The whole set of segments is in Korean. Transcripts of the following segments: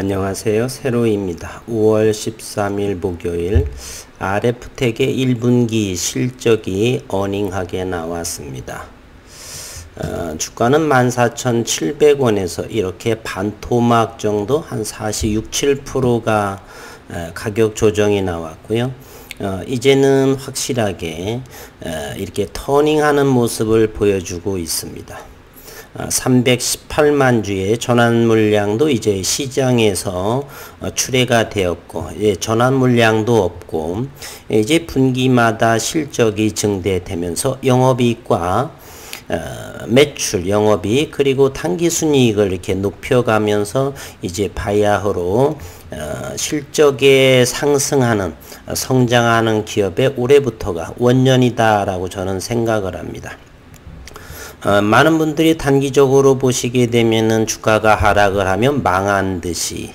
안녕하세요. 세로입니다. 5월 13일 목요일 RF텍의 1분기 실적이 어닝하게 나왔습니다. 주가는 14,700원에서 이렇게 반토막 정도 한 46, 7%가 가격 조정이 나왔고요. 이제는 확실하게 이렇게 터닝하는 모습을 보여주고 있습니다. 318만 주의 전환 물량도 이제 시장에서 출회가 되었고, 전환 물량도 없고, 이제 분기마다 실적이 증대되면서 영업이익과 매출, 영업이익 그리고 당기순이익을 이렇게 높여가면서 이제 바야흐로 실적에 상승하는, 성장하는 기업의 올해부터가 원년이다라고 저는 생각을 합니다. 많은 분들이 단기적으로 보시게 되면은 주가가 하락을 하면 망한 듯이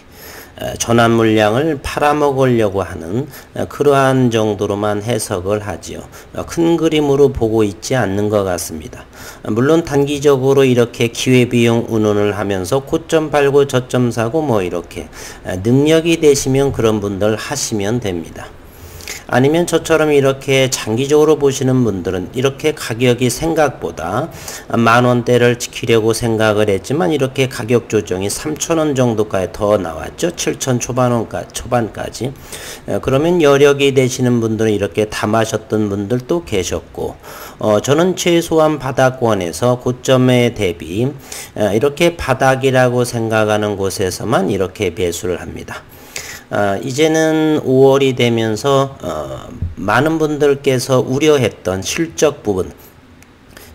전환 물량을 팔아먹으려고 하는 그러한 정도로만 해석을 하지요. 큰 그림으로 보고 있지 않는 것 같습니다. 물론 단기적으로 이렇게 기회비용 운운을 하면서 고점 팔고 저점 사고 뭐 이렇게 능력이 되시면 그런 분들 하시면 됩니다. 아니면 저처럼 이렇게 장기적으로 보시는 분들은 이렇게 가격이 생각보다 만원대를 지키려고 생각을 했지만 이렇게 가격 조정이 3,000원 정도까지 더 나왔죠. 7,000 초반까지. 그러면 여력이 되시는 분들은 이렇게 담아셨던 분들도 계셨고, 저는 최소한 바닥권에서 고점에 대비 이렇게 바닥이라고 생각하는 곳에서만 이렇게 매수를 합니다. 이제는 5월이 되면서 많은 분들께서 우려했던 실적 부분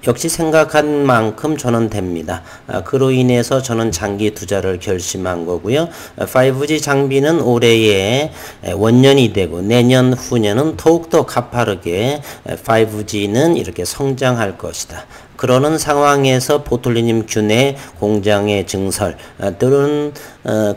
역시 생각한 만큼 저는 됩니다. 그로 인해서 저는 장기 투자를 결심한 거고요. 5G 장비는 올해의 원년이 되고 내년 후년은 더욱더 가파르게 5G는 이렇게 성장할 것이다. 그러는 상황에서 보툴리늄 균의 공장의 증설들은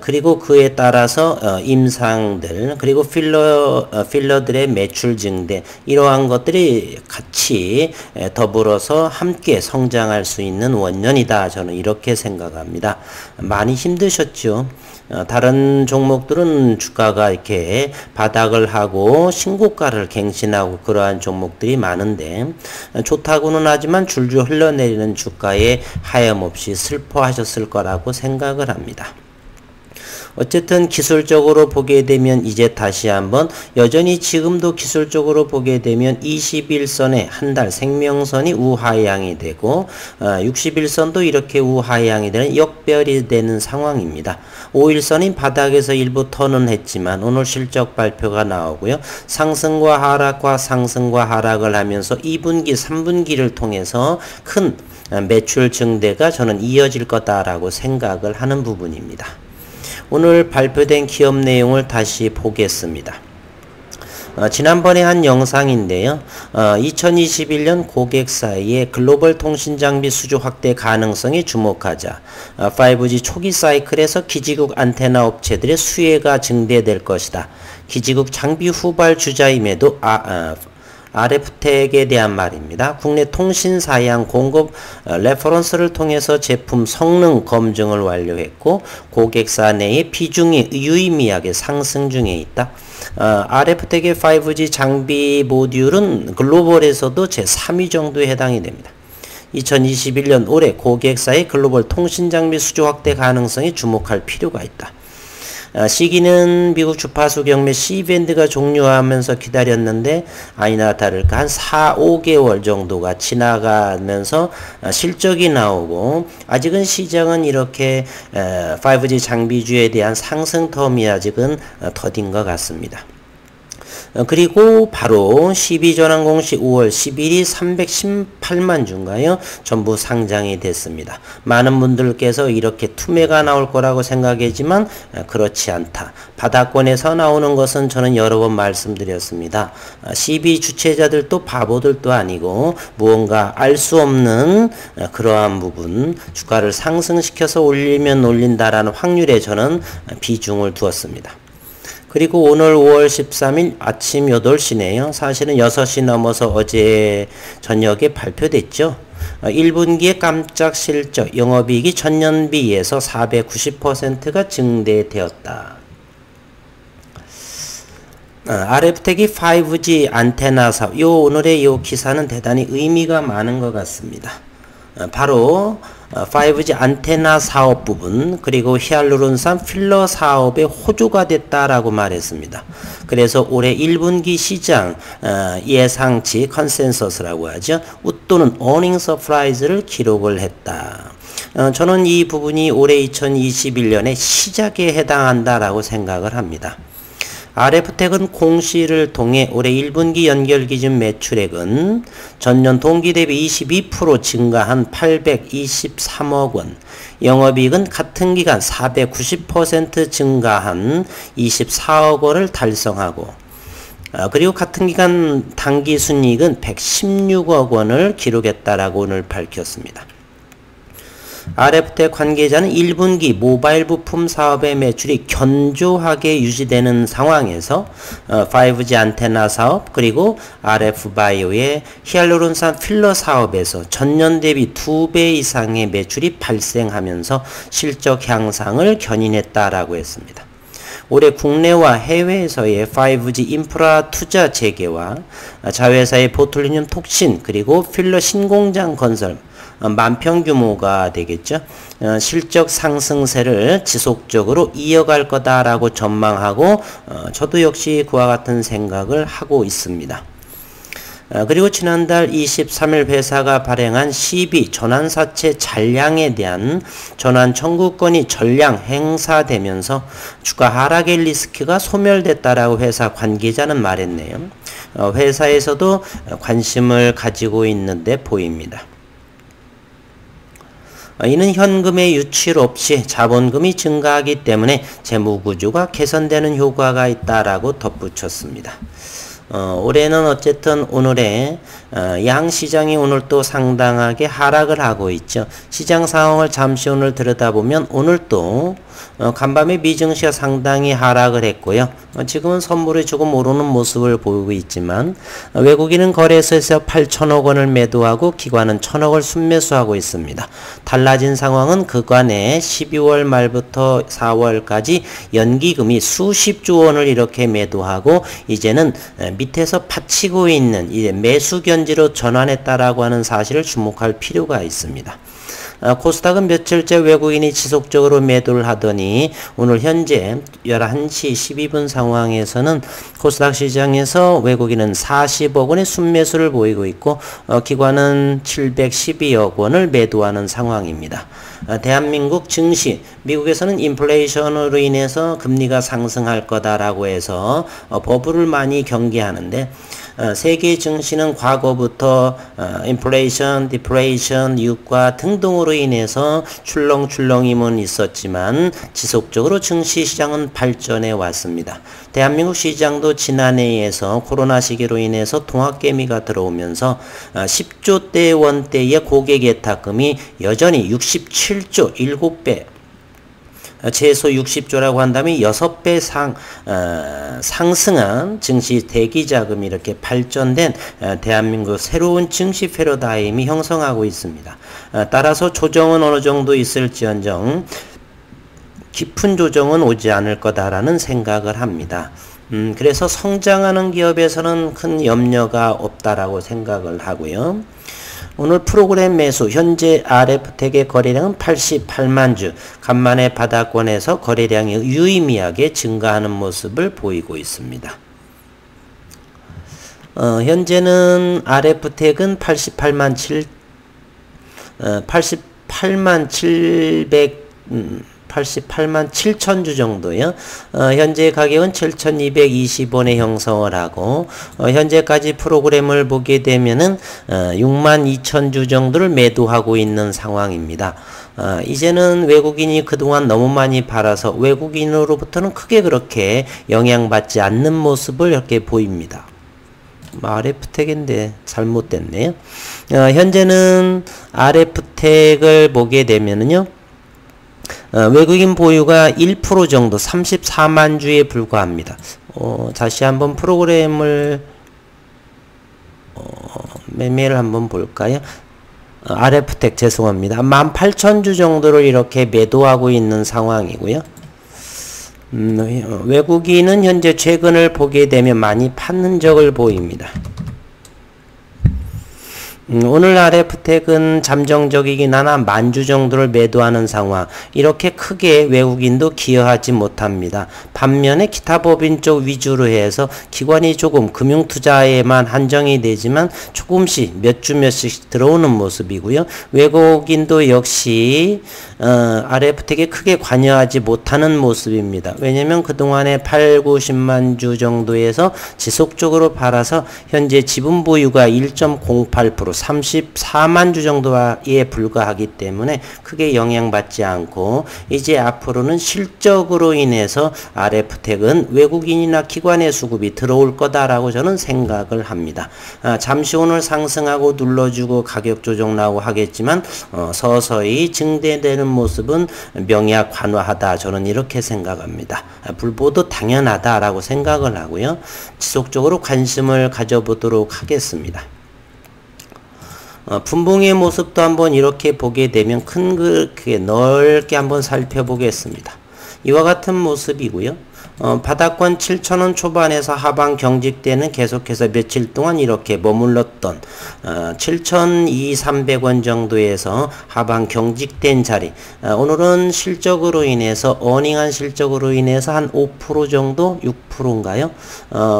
그리고 그에 따라서 임상들 그리고 필러들의 매출 증대 이러한 것들이 같이 더불어서 함께 성장할 수 있는 원년이다. 저는 이렇게 생각합니다. 많이 힘드셨죠. 다른 종목들은 주가가 이렇게 바닥을 하고 신고가를 갱신하고 그러한 종목들이 많은데 좋다고는 하지만 줄줄 흘러내리는 주가에 하염없이 슬퍼하셨을 거라고 생각을 합니다. 어쨌든 기술적으로 보게 되면 이제 다시 한번 여전히 지금도 기술적으로 보게 되면 21선에 한 달 생명선이 우하향이 되고 61선도 이렇게 우하향이 되는 역별이 되는 상황입니다. 5일선이 바닥에서 일부 턴은 했지만 오늘 실적 발표가 나오고요. 상승과 하락과 상승과 하락을 하면서 2분기, 3분기를 통해서 큰 매출 증대가 저는 이어질 거다라고 생각을 하는 부분입니다. 오늘 발표된 기업 내용을 다시 보겠습니다. 지난번에 한 영상인데요. 2021년 고객 사이의 글로벌 통신 장비 수주 확대 가능성에 주목하자. 5G 초기 사이클에서 기지국 안테나 업체들의 수혜가 증대될 것이다. 기지국 장비 후발 주자임에도 RF텍에 대한 말입니다. 국내 통신 사양 공급 레퍼런스를 통해서 제품 성능 검증을 완료했고 고객사 내의 비중이 유의미하게 상승 중에 있다. RF텍의 5G 장비 모듈은 글로벌에서도 제3위 정도에 해당이 됩니다. 2021년 올해 고객사의 글로벌 통신 장비 수주 확대 가능성에 주목할 필요가 있다. 시기는 미국 주파수 경매 C밴드가 종료하면서 기다렸는데 아니나 다를까 한 4, 5개월 정도가 지나가면서 실적이 나오고 아직은 시장은 이렇게 5G 장비주에 대한 상승 텀이 아직은 더딘 것 같습니다. 그리고 바로 12전환 공시 5월 10일이 318만 주인가요? 전부 상장이 됐습니다. 많은 분들께서 이렇게 투매가 나올 거라고 생각했지만 그렇지 않다. 바닥권에서 나오는 것은 저는 여러 번 말씀드렸습니다. 12 주체자들도 바보들도 아니고 무언가 알 수 없는 그러한 부분 주가를 상승시켜서 올리면 올린다라는 확률에 저는 비중을 두었습니다. 그리고 오늘 5월 13일 아침 8시네요. 사실은 6시 넘어서 어제 저녁에 발표됐죠. 1분기의 깜짝 실적 영업이익이 전년비에서 490%가 증대되었다. RF텍이 5G 안테나 사업, 오늘의 요 기사는 대단히 의미가 많은 것 같습니다. 바로 5G 안테나 사업 부분, 그리고 히알루론산 필러 사업의 호조가 됐다라고 말했습니다. 그래서 올해 1분기 시장 예상치 컨센서스라고 하죠. 웃도는 어닝 서프라이즈를 기록을 했다. 저는 이 부분이 올해 2021년의 시작에 해당한다라고 생각을 합니다. RF텍은 공시를 통해 올해 1분기 연결기준 매출액은 전년 동기 대비 22% 증가한 823억 원, 영업이익은 같은 기간 490% 증가한 24억 원을 달성하고, 그리고 같은 기간 당기순이익은 116억 원을 기록했다라고 오늘 밝혔습니다. RF텍 관계자는 1분기 모바일 부품 사업의 매출이 견조하게 유지되는 상황에서 5G 안테나 사업, 그리고 RF바이오의 히알루론산 필러 사업에서 전년 대비 2배 이상의 매출이 발생하면서 실적 향상을 견인했다라고 했습니다. 올해 국내와 해외에서의 5G 인프라 투자 재개와 자회사의 보툴리늄 톡신, 그리고 필러 신공장 건설, 만평 규모가 되겠죠. 실적 상승세를 지속적으로 이어갈 거다라고 전망하고, 저도 역시 그와 같은 생각을 하고 있습니다. 그리고 지난달 23일 회사가 발행한 CB 전환사채 잔량에 대한 전환 청구권이 전량 행사되면서 주가 하락의 리스크가 소멸됐다라고 회사 관계자는 말했네요. 회사에서도 관심을 가지고 있는데 보입니다. 이는 현금의 유출 없이 자본금이 증가하기 때문에 재무구조가 개선되는 효과가 있다라고 덧붙였습니다. 올해는 어쨌든 오늘의 양시장이 오늘 또 상당하게 하락을 하고 있죠. 시장 상황을 잠시 오늘 들여다보면 오늘 또 간밤에 미증시가 상당히 하락을 했고요. 지금은 선물이 조금 오르는 모습을 보이고 있지만, 외국인은 거래소에서 8천억 원을 매도하고 기관은 1,000억을 순매수하고 있습니다. 달라진 상황은 그간에 12월 말부터 4월까지 연기금이 수십조 원을 이렇게 매도하고 이제는 밑에서 받치고 있는 이제 매수 견지로 전환했다라고 하는 사실을 주목할 필요가 있습니다. 코스닥은 며칠째 외국인이 지속적으로 매도를 하더니 오늘 현재 11시 12분 상황에서는 코스닥 시장에서 외국인은 40억 원의 순매수를 보이고 있고, 기관은 712억 원을 매도하는 상황입니다. 대한민국 증시, 미국에서는 인플레이션으로 인해서 금리가 상승할 거다라고 해서 버블을 많이 경계하는데, 세계 증시는 과거부터 인플레이션, 디플레이션, 유가 등등으로 인해서 출렁출렁임은 있었지만 지속적으로 증시 시장은 발전해 왔습니다. 대한민국 시장도 지난해에서 코로나 시기로 인해서 동학개미가 들어오면서 10조대 원대의 고객 예탁금이 여전히 67조, 7배, 최소 60조라고 한다면 6배 상승한 증시 대기자금이 이렇게 발전된 대한민국 새로운 증시 패러다임이 형성하고 있습니다. 따라서 조정은 어느 정도 있을지언정 깊은 조정은 오지 않을 거다라는 생각을 합니다. 그래서 성장하는 기업에서는 큰 염려가 없다라고 생각을 하고요. 오늘 프로그램 매수, 현재 RF텍의 거래량은 88만 주, 간만에 바닥권에서 거래량이 유의미하게 증가하는 모습을 보이고 있습니다. 현재는 RF텍은 88만 7천 주 정도요. 현재 가격은 7,220원에 형성을 하고, 현재까지 프로그램을 보게 되면은 62,000주 정도를 매도하고 있는 상황입니다. 이제는 외국인이 그동안 너무 많이 팔아서 외국인으로부터는 크게 그렇게 영향받지 않는 모습을 이렇게 보입니다. RF텍인데 잘못됐네요. 현재는 RF텍을 보게 되면은요, 외국인 보유가 1% 정도 34만 주에 불과합니다. 다시 한번 프로그램을 매매를 한번 볼까요? RF텍 죄송합니다. 18,000주 정도를 이렇게 매도하고 있는 상황이고요. 외국인은 현재 최근을 보게 되면 많이 파는 적을 보입니다. 오늘 RF텍은 잠정적이긴 하나 10,000주 정도를 매도하는 상황. 이렇게 크게 외국인도 기여하지 못합니다. 반면에 기타 법인 쪽 위주로 해서 기관이 조금 금융투자에만 한정이 되지만 조금씩 몇 주 몇씩 들어오는 모습이고요. 외국인도 역시 RF텍에 크게 관여하지 못하는 모습입니다. 왜냐면 그동안에 8, 9, 10만 주 정도에서 지속적으로 팔아서 현재 지분 보유가 1.08% 34만 주 정도에 불과하기 때문에 크게 영향받지 않고 이제 앞으로는 실적으로 인해서 RF텍은 외국인이나 기관의 수급이 들어올 거다라고 저는 생각을 합니다. 잠시 오늘 상승하고 눌러주고 가격 조정 나오고 하겠지만 서서히 증대되는 모습은 명약 관화하다 저는 이렇게 생각합니다. 불보도 당연하다라고 생각을 하고요. 지속적으로 관심을 가져보도록 하겠습니다. 분봉의 모습도 한번 이렇게 보게 되면 크게 넓게 한번 살펴보겠습니다. 이와 같은 모습이고요. 바닥권 7,000원 초반에서 하방 경직대는 계속해서 며칠 동안 이렇게 머물렀던 7,200-300원 정도에서 하방 경직된 자리. 오늘은 실적으로 인해서 어닝한 실적으로 인해서 한 5% 정도 6%인가요?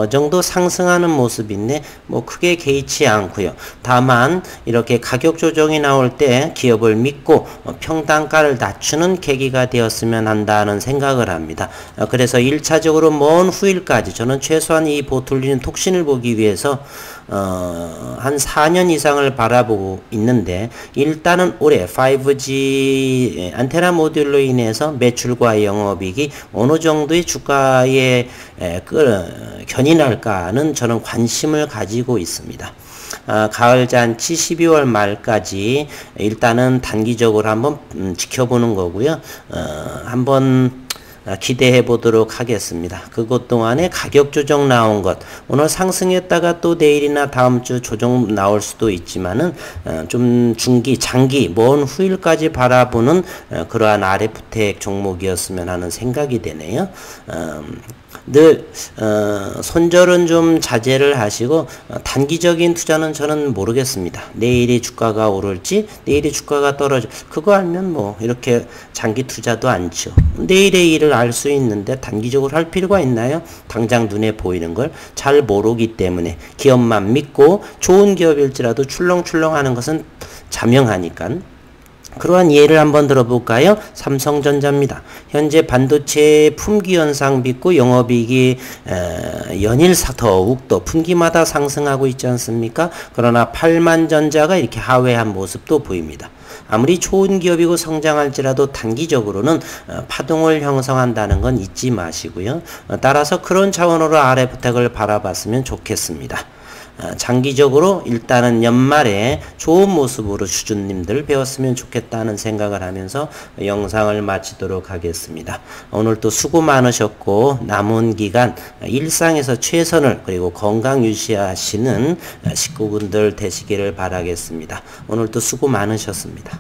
정도 상승하는 모습인데 뭐 크게 개의치 않고요. 다만 이렇게 가격 조정이 나올 때 기업을 믿고 평단가를 낮추는 계기가 되었으면 한다는 생각을 합니다. 그래서 1차적으로 먼 후일까지 저는 최소한 이 보틀리는 톡신을 보기 위해서 한 4년 이상을 바라보고 있는데 일단은 올해 5G 안테나 모듈로 인해서 매출과 영업이익이 어느 정도의 주가에 견인할까는 저는 관심을 가지고 있습니다. 가을잔치 12월 말까지 일단은 단기적으로 한번 지켜보는 거고요. 한번 기대해 보도록 하겠습니다. 그것 동안에 가격 조정 나온 것 오늘 상승했다가 또 내일이나 다음 주 조정 나올 수도 있지만은 좀 중기 장기 먼 후일까지 바라보는 그러한 RF텍 종목이었으면 하는 생각이 되네요. 늘 손절은 좀 자제를 하시고 단기적인 투자는 저는 모르겠습니다. 내일이 주가가 오를지 내일이 주가가 떨어져 그거 알면 뭐 이렇게 장기 투자도 않죠. 내일의 일을 알 수 있는데 단기적으로 할 필요가 있나요? 당장 눈에 보이는 걸 잘 모르기 때문에 기업만 믿고 좋은 기업일지라도 출렁출렁 하는 것은 자명하니까 그러한 예를 한번 들어볼까요? 삼성전자입니다. 현재 반도체 품귀 현상 빚고 영업이익이 연일 더욱더 분기마다 상승하고 있지 않습니까? 그러나 8만전자가 이렇게 하회한 모습도 보입니다. 아무리 좋은 기업이고 성장할지라도 단기적으로는 파동을 형성한다는 건 잊지 마시고요. 따라서 그런 차원으로 RF텍을 바라봤으면 좋겠습니다. 장기적으로 일단은 연말에 좋은 모습으로 주주님들 배웠으면 좋겠다는 생각을 하면서 영상을 마치도록 하겠습니다. 오늘도 수고 많으셨고 남은 기간 일상에서 최선을 그리고 건강 유지하시는 식구분들 되시기를 바라겠습니다. 오늘도 수고 많으셨습니다.